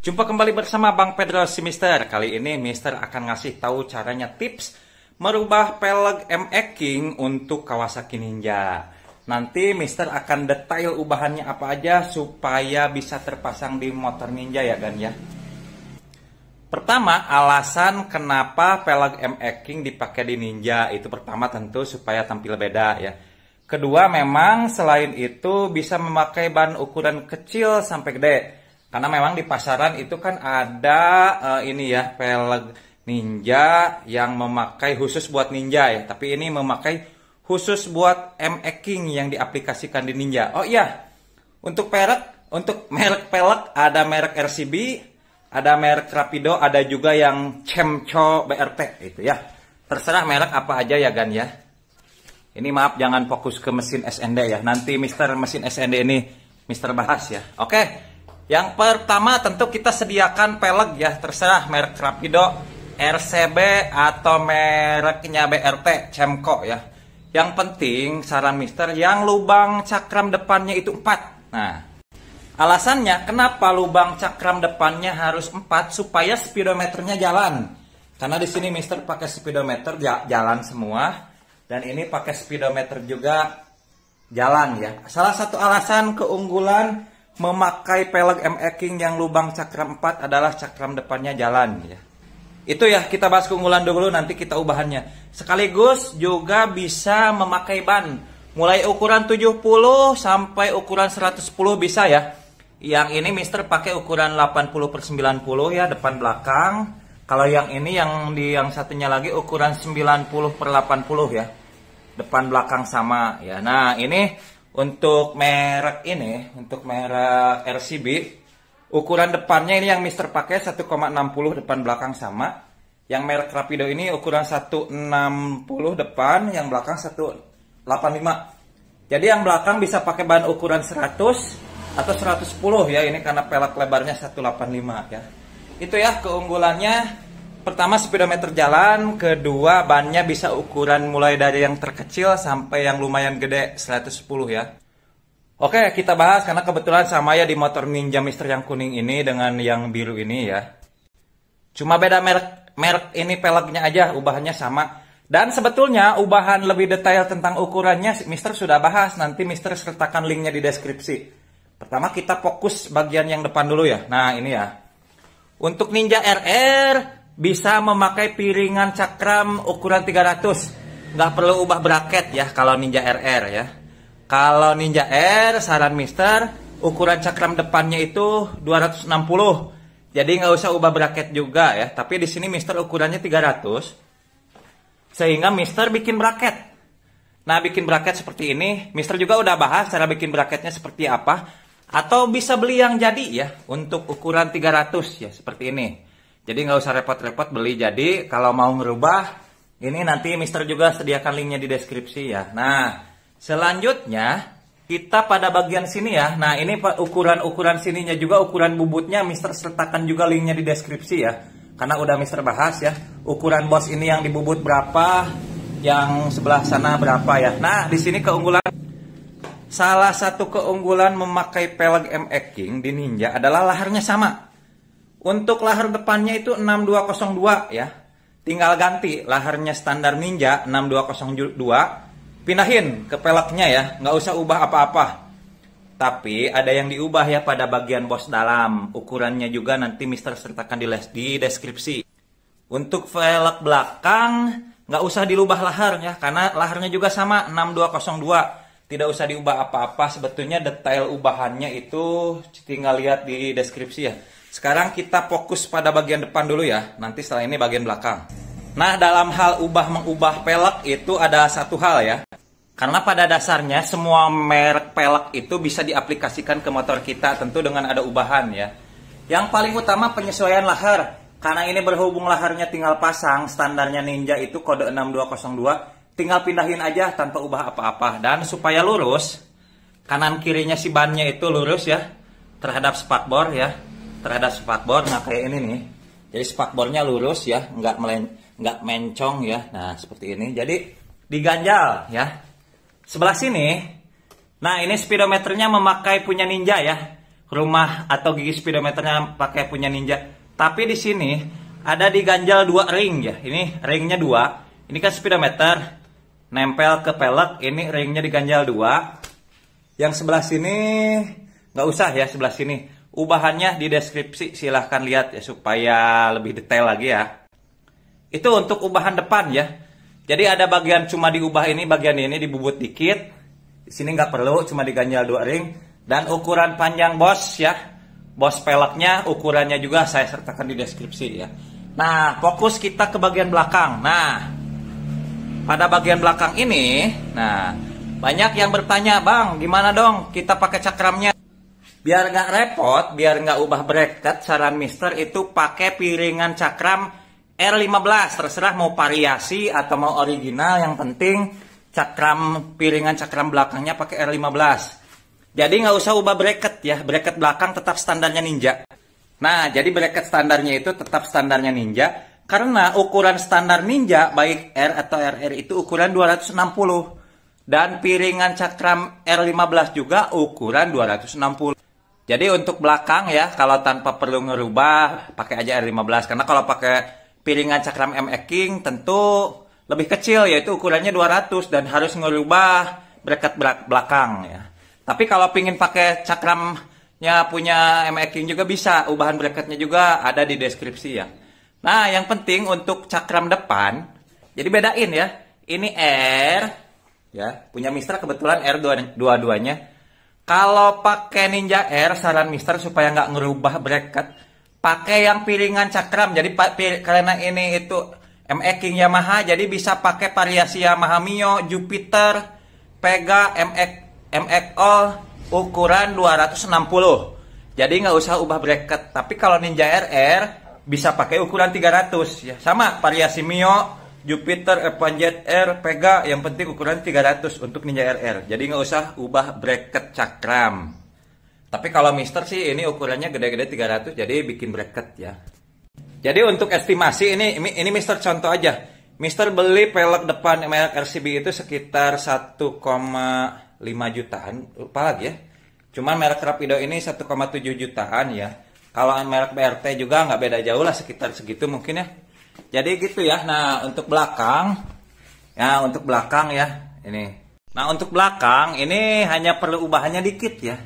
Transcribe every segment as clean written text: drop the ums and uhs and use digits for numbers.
Jumpa kembali bersama Bang Pedro si Mister. Kali ini Mister akan ngasih tahu caranya tips merubah pelek MX King untuk Kawasaki Ninja. Nanti Mister akan detail ubahannya apa aja supaya bisa terpasang di motor Ninja ya kan ya. Pertama, alasan kenapa pelek MX King dipakai di Ninja itu pertama tentu supaya tampil beda ya. Kedua, memang selain itu bisa memakai ban ukuran kecil sampai gede. Karena memang di pasaran itu kan ada ini ya, pelek Ninja yang memakai khusus buat Ninja ya. Tapi ini memakai khusus buat MX King yang diaplikasikan di Ninja. Oh iya, untuk merek pelek ada merek RCB, ada merek Rapido, ada juga yang Cemco BRT itu ya. Terserah merek apa aja ya Gan ya. Ini maaf jangan fokus ke mesin SND ya. Nanti Mister mesin SND ini Mister bahas ya. Oke. Yang pertama tentu kita sediakan pelek ya, terserah merek Rapido, RCB atau mereknya BRT, Cemco ya. Yang penting saran Mister yang lubang cakram depannya itu 4. Nah, alasannya kenapa lubang cakram depannya harus 4 supaya speedometernya jalan. Karena di sini Mister pakai speedometer jalan semua dan ini pakai speedometer juga jalan ya. Salah satu alasan keunggulan memakai pelek MX King yang lubang cakram 4 adalah cakram depannya jalan ya. Itu ya, kita bahas keunggulan dulu, nanti kita ubahannya. Sekaligus juga bisa memakai ban mulai ukuran 70 sampai ukuran 110 bisa ya. Yang ini Mister pakai ukuran 80/90 ya, depan belakang. Kalau yang ini yang satunya lagi ukuran 90/80 ya. Depan belakang sama ya. Nah, ini untuk merek RCB, ukuran depannya ini yang Mister pakai 1,60 depan belakang sama. Yang merek Rapido ini ukuran 160 depan, yang belakang 185. Jadi yang belakang bisa pakai ban ukuran 100 atau 110 ya, ini karena pelek lebarnya 185 ya. Itu ya keunggulannya. Pertama speedometer jalan, kedua bannya bisa ukuran mulai dari yang terkecil sampai yang lumayan gede 110 ya. Oke, kita bahas karena kebetulan sama ya di motor Ninja Mister yang kuning ini dengan yang biru ini ya. Cuma beda merek ini peleknya aja, ubahannya sama. Dan sebetulnya ubahan lebih detail tentang ukurannya Mister sudah bahas, nanti Mister sertakan linknya di deskripsi. Pertama kita fokus bagian yang depan dulu ya. Nah ini ya. Untuk Ninja RR bisa memakai piringan cakram ukuran 300. Nggak perlu ubah bracket ya kalau Ninja RR ya. Kalau Ninja R, saran Mister, ukuran cakram depannya itu 260. Jadi nggak usah ubah bracket juga ya. Tapi di sini Mister ukurannya 300. Sehingga Mister bikin bracket. Nah, bikin bracket seperti ini, Mister juga udah bahas cara bikin bracketnya seperti apa. Atau bisa beli yang jadi ya, untuk ukuran 300 ya, seperti ini. Jadi nggak usah repot-repot beli jadi. Kalau mau ngerubah, ini nanti Mister juga sediakan linknya di deskripsi ya. Nah, selanjutnya kita pada bagian sini ya. Nah, ini ukuran sininya juga, ukuran bubutnya Mister sertakan juga linknya di deskripsi ya. Karena udah Mister bahas ya. Ukuran bos ini yang di bubut berapa, yang sebelah sana berapa ya. Nah, di sini keunggulan. Salah satu keunggulan memakai pelek MX King di Ninja adalah laharnya sama. Untuk lahar depannya itu 6202 ya. Tinggal ganti laharnya standar Ninja 6202. Pindahin ke peleknya ya. Nggak usah ubah apa-apa. Tapi ada yang diubah ya pada bagian bos dalam. Ukurannya juga nanti Mister sertakan di deskripsi. Untuk velg belakang nggak usah dirubah lahar ya. Karena laharnya juga sama 6202. Tidak usah diubah apa-apa. Sebetulnya detail ubahannya itu tinggal lihat di deskripsi ya. Sekarang kita fokus pada bagian depan dulu ya. Nanti setelah ini bagian belakang. Nah, dalam hal mengubah pelek itu ada satu hal ya. Karena pada dasarnya semua merek pelek itu bisa diaplikasikan ke motor kita. Tentu dengan ada ubahan ya. Yang paling utama penyesuaian lahar. Karena ini berhubung laharnya tinggal pasang. Standarnya Ninja itu kode 6202. Tinggal pindahin aja tanpa ubah apa-apa. Dan supaya lurus, kanan kirinya si bannya itu lurus ya. Terhadap spakbor ya. Terhadap spakbor, nah kayak ini nih. Jadi spakbornya lurus ya, nggak mencong ya. Nah seperti ini. Jadi diganjal ya. Sebelah sini, nah ini speedometernya memakai punya Ninja ya. rumah atau gigi speedometernya pakai punya Ninja. Tapi di sini ada diganjal 2 ring ya. Ini ringnya 2. Ini kan speedometer nempel ke pelek. Ini ringnya diganjal 2. Yang sebelah sini nggak usah ya, sebelah sini. Ubahannya di deskripsi, silahkan lihat ya supaya lebih detail lagi ya. Itu untuk ubahan depan ya. Jadi ada bagian cuma diubah ini, bagian ini dibubut dikit. Di sini nggak perlu, cuma diganjal 2 ring. Dan ukuran panjang bos ya, bos peleknya ukurannya juga saya sertakan di deskripsi ya. Nah, fokus kita ke bagian belakang. Nah, pada bagian belakang ini, nah banyak yang bertanya, bang, gimana dong kita pakai cakramnya? Biar nggak repot, biar nggak ubah bracket, saran Mister itu pakai piringan cakram R15. Terserah mau variasi atau mau original, yang penting cakram piringan cakram belakangnya pakai R15. Jadi nggak usah ubah bracket ya, bracket belakang tetap standarnya Ninja. Nah, jadi bracket standarnya itu tetap standarnya Ninja, karena ukuran standar Ninja baik R atau RR itu ukuran 260. Dan piringan cakram R15 juga ukuran 260. Jadi untuk belakang ya, kalau tanpa perlu ngerubah, pakai aja R15. Karena kalau pakai piringan cakram MX King tentu lebih kecil, yaitu ukurannya 200 dan harus ngerubah bracket belakang ya. Tapi kalau pingin pakai cakramnya punya MX King juga bisa, ubahan bracketnya juga ada di deskripsi ya. Nah, yang penting untuk cakram depan, jadi bedain ya. Ini R, ya punya Mister kebetulan R dua-duanya. Kalau pakai Ninja R, saran Mister supaya nggak ngerubah bracket, pakai yang piringan cakram. Jadi karena ini itu MX King Yamaha, jadi bisa pakai variasi Yamaha Mio, Jupiter, Pega, MX All ukuran 260. Jadi nggak usah ubah bracket. Tapi kalau Ninja RR bisa pakai ukuran 300 ya. Sama variasi Mio, Jupiter, F1ZR, Pega, yang penting ukuran 300 untuk Ninja RR. Jadi nggak usah ubah bracket cakram. Tapi kalau Mister sih ini ukurannya gede-gede 300, jadi bikin bracket ya. Jadi untuk estimasi ini Mister contoh aja. Mister beli pelek depan merek RCB itu sekitar 1,5 jutaan, lupa lagi ya. Cuman merek Rapido ini 1,7 jutaan ya. Kalau merek BRT juga nggak beda jauh lah, sekitar segitu mungkin ya. Jadi gitu ya. Nah untuk belakang ya, ini. Nah untuk belakang ini hanya perlu ubahannya dikit ya,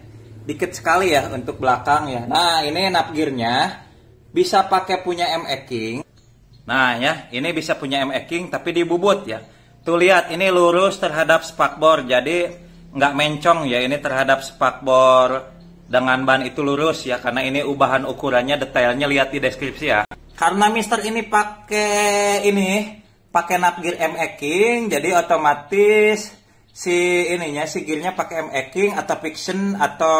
dikit sekali ya untuk belakang ya. Nah ini napgearnya bisa pakai punya MX King. Nah ya, ini bisa punya MX King tapi dibubut ya. Tuh lihat, ini lurus terhadap spakbor, jadi nggak mencong ya, ini terhadap spakbor dengan ban itu lurus ya, karena ini ubahan ukurannya detailnya lihat di deskripsi ya. Karena Mister ini pakai napgear MX King, jadi otomatis si gearnya pakai MX King atau Fiction atau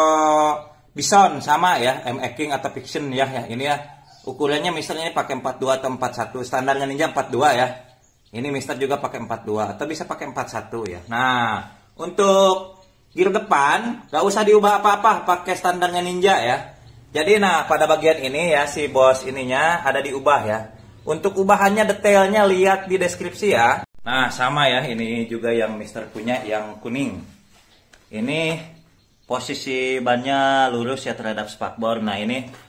Bison sama ya, MX King atau Fiction ya ini ya. Ukurannya Mister ini pakai 42 atau 41, standarnya Ninja 42 ya. Ini Mister juga pakai 42 atau bisa pakai 41 ya. Nah, untuk gear depan gak usah diubah apa-apa, pakai standarnya Ninja ya. Jadi nah pada bagian ini ya, si bos ininya ada diubah ya. Untuk ubahannya detailnya lihat di deskripsi ya. Nah sama ya, ini juga yang Mister punya yang kuning. Ini posisi bannya lurus ya terhadap spakbor. Nah ini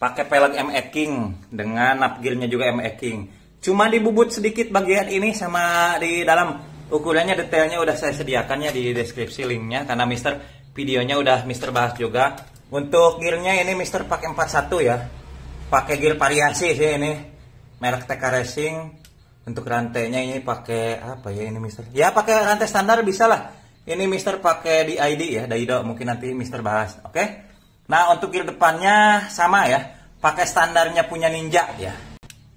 pakai pelek MX King dengan napgearnya juga MX King. Cuma dibubut sedikit bagian ini sama di dalam. Ukurannya detailnya udah saya sediakannya di deskripsi linknya, karena Mister videonya udah Mister bahas juga. Untuk gearnya ini Mister pakai 41 ya, pakai gear variasi sih ini, merek TK Racing. Untuk rantainya ini pakai apa ya ini Mister? Ya pakai rantai standar bisa lah. Ini Mister pakai di ID ya, Daido, mungkin nanti Mister bahas. Oke? Nah untuk gear depannya sama ya, pakai standarnya punya Ninja ya.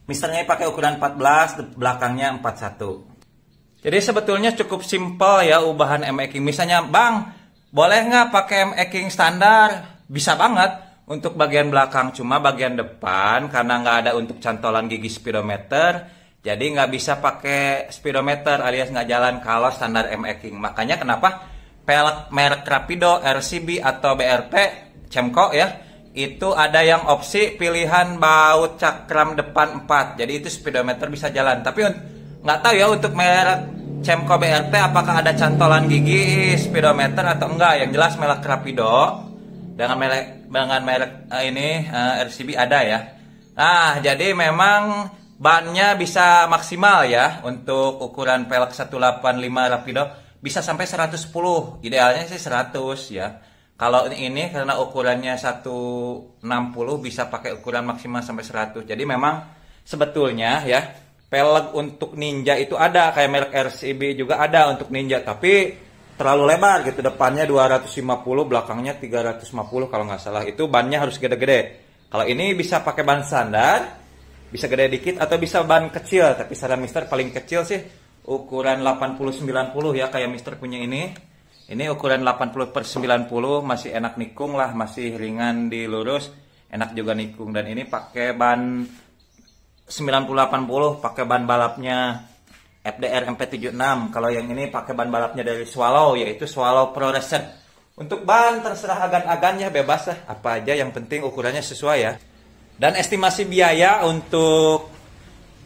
Misternya pakai ukuran 14, belakangnya 41. Jadi sebetulnya cukup simpel ya ubahan MX King. Misalnya, bang, boleh nggak pakai MX King standar? Bisa banget untuk bagian belakang. Cuma bagian depan karena nggak ada untuk cantolan gigi speedometer, jadi nggak bisa pakai speedometer alias nggak jalan kalau standar MX King. Makanya kenapa pelek merek Rapido, RCB atau BRT, Cemco ya, itu ada yang opsi pilihan baut cakram depan 4. Jadi itu speedometer bisa jalan. Tapi nggak tahu ya untuk merek Cemco BRT apakah ada cantolan gigi speedometer atau enggak. Yang jelas merek Rapido dengan merek ini RCB ada ya. Nah, jadi memang bannya bisa maksimal ya untuk ukuran pelek 185 Rapido bisa sampai 110. Idealnya sih 100 ya. Kalau ini karena ukurannya 160 bisa pakai ukuran maksimal sampai 100. Jadi memang sebetulnya ya pelek untuk Ninja itu ada, kayak merek RCB juga ada untuk Ninja, tapi terlalu lebar gitu, depannya 250, belakangnya 350 kalau nggak salah. Itu bannya harus gede-gede. Kalau ini bisa pakai ban standar, bisa gede dikit atau bisa ban kecil, tapi saran Mister paling kecil sih ukuran 80-90 ya, kayak Mister punya ini. Ini ukuran 80/90, masih enak nikung lah, masih ringan di lurus, enak juga nikung. Dan ini pakai ban 90-80, pakai ban balapnya FDR MP76. Kalau yang ini pakai ban balapnya dari Swallow, yaitu Swallow Pro Racer. Untuk ban terserah agan-agannya, bebas lah, apa aja yang penting ukurannya sesuai ya. Dan estimasi biaya untuk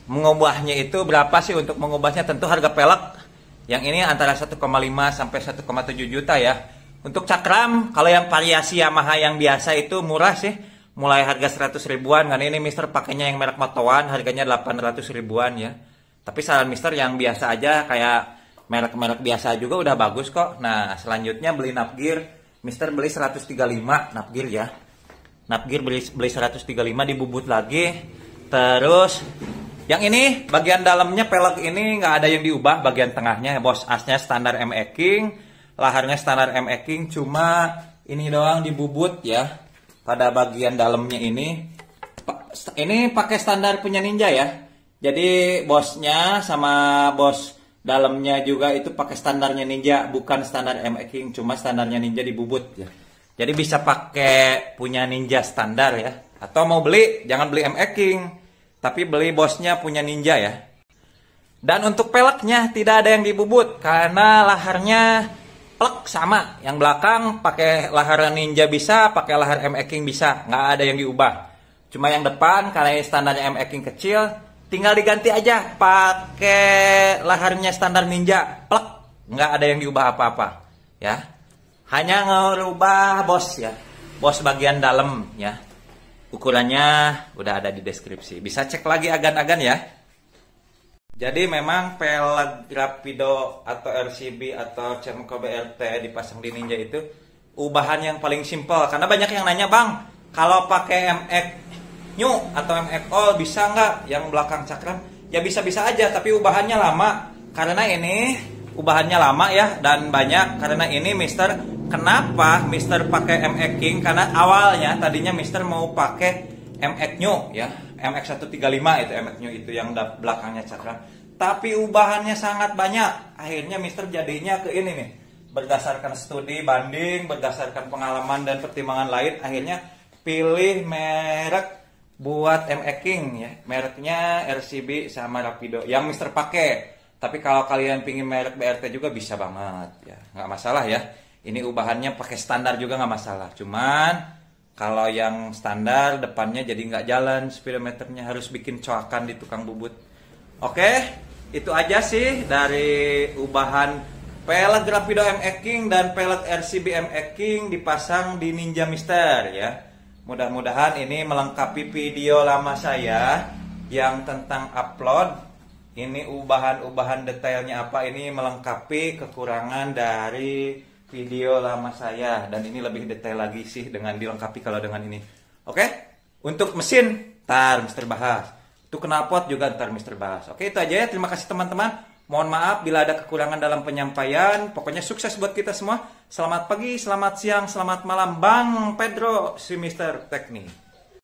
mengubahnya itu berapa sih? Untuk mengubahnya tentu harga pelek yang ini antara 1,5 sampai 1,7 juta ya. Untuk cakram, kalau yang variasi Yamaha yang biasa itu murah sih, mulai harga 100 ribuan. Kan ini Mister pakainya yang merek Motoan, harganya 800 ribuan ya. Tapi saran Mister yang biasa aja, kayak merek-merek biasa juga udah bagus kok. Nah, selanjutnya beli napgear. Mister beli 135 napgear ya. Napgear beli 135 dibubut lagi. Terus yang ini bagian dalamnya pelek ini nggak ada yang diubah, bagian tengahnya bos, asnya standar ME King, laharnya standar ME King, cuma ini doang dibubut ya. Pada bagian dalamnya ini pakai standar punya Ninja ya. Jadi bosnya sama bos dalamnya juga itu pakai standarnya Ninja, bukan standar ME King, cuma standarnya Ninja dibubut ya. Jadi bisa pakai punya Ninja standar ya. Atau mau beli, jangan beli ME King, tapi beli bosnya punya Ninja ya. Dan untuk peleknya tidak ada yang dibubut karena laharnya plek sama. Yang belakang pakai lahar Ninja bisa, pakai lahar ME King bisa, nggak ada yang diubah. Cuma yang depan karena standarnya ME King kecil, tinggal diganti aja pakai laharnya standar Ninja, plek, nggak ada yang diubah apa-apa ya. Hanya ngerubah bos ya, bos bagian dalam ya. Ukurannya udah ada di deskripsi. Bisa cek lagi agan-agan ya. Jadi memang pelek Rapido atau RCB atau Cenko BRT dipasang di Ninja itu ubahan yang paling simpel. Karena banyak yang nanya, "Bang, kalau pakai MX New atau MX All bisa nggak yang belakang cakram?" Ya bisa-bisa aja, tapi ubahannya lama. Karena ini ubahannya lama ya, dan banyak. Karena ini Mister, kenapa Mister pakai MX King? Karena awalnya tadinya Mister mau pakai MX New ya, MX135 itu MX New itu yang belakangnya cakram. Tapi ubahannya sangat banyak. Akhirnya Mister jadinya ke ini nih. Berdasarkan studi banding, berdasarkan pengalaman dan pertimbangan lain, akhirnya pilih merek buat MX King ya. Mereknya RCB sama Rapido yang Mister pakai. Tapi kalau kalian pingin merek BRT juga bisa banget ya, nggak masalah ya. Ini ubahannya pakai standar juga nggak masalah. Cuman kalau yang standar depannya jadi nggak jalan, speedometernya harus bikin coakan di tukang bubut. Oke, itu aja sih dari ubahan pelek Rapido MX King dan pelek RCB MX King dipasang di Ninja Mister ya. Mudah-mudahan ini melengkapi video lama saya yang tentang upload. Ini ubahan-ubahan detailnya apa, ini melengkapi kekurangan dari video lama saya. Dan ini lebih detail lagi sih dengan dilengkapi kalau dengan ini. Oke, untuk mesin ntar Mister bahas. Untuk knalpot juga ntar Mister bahas. Oke, itu aja ya, terima kasih teman-teman. Mohon maaf bila ada kekurangan dalam penyampaian. Pokoknya sukses buat kita semua. Selamat pagi, selamat siang, selamat malam, Bang Pedro si Mister Teknik.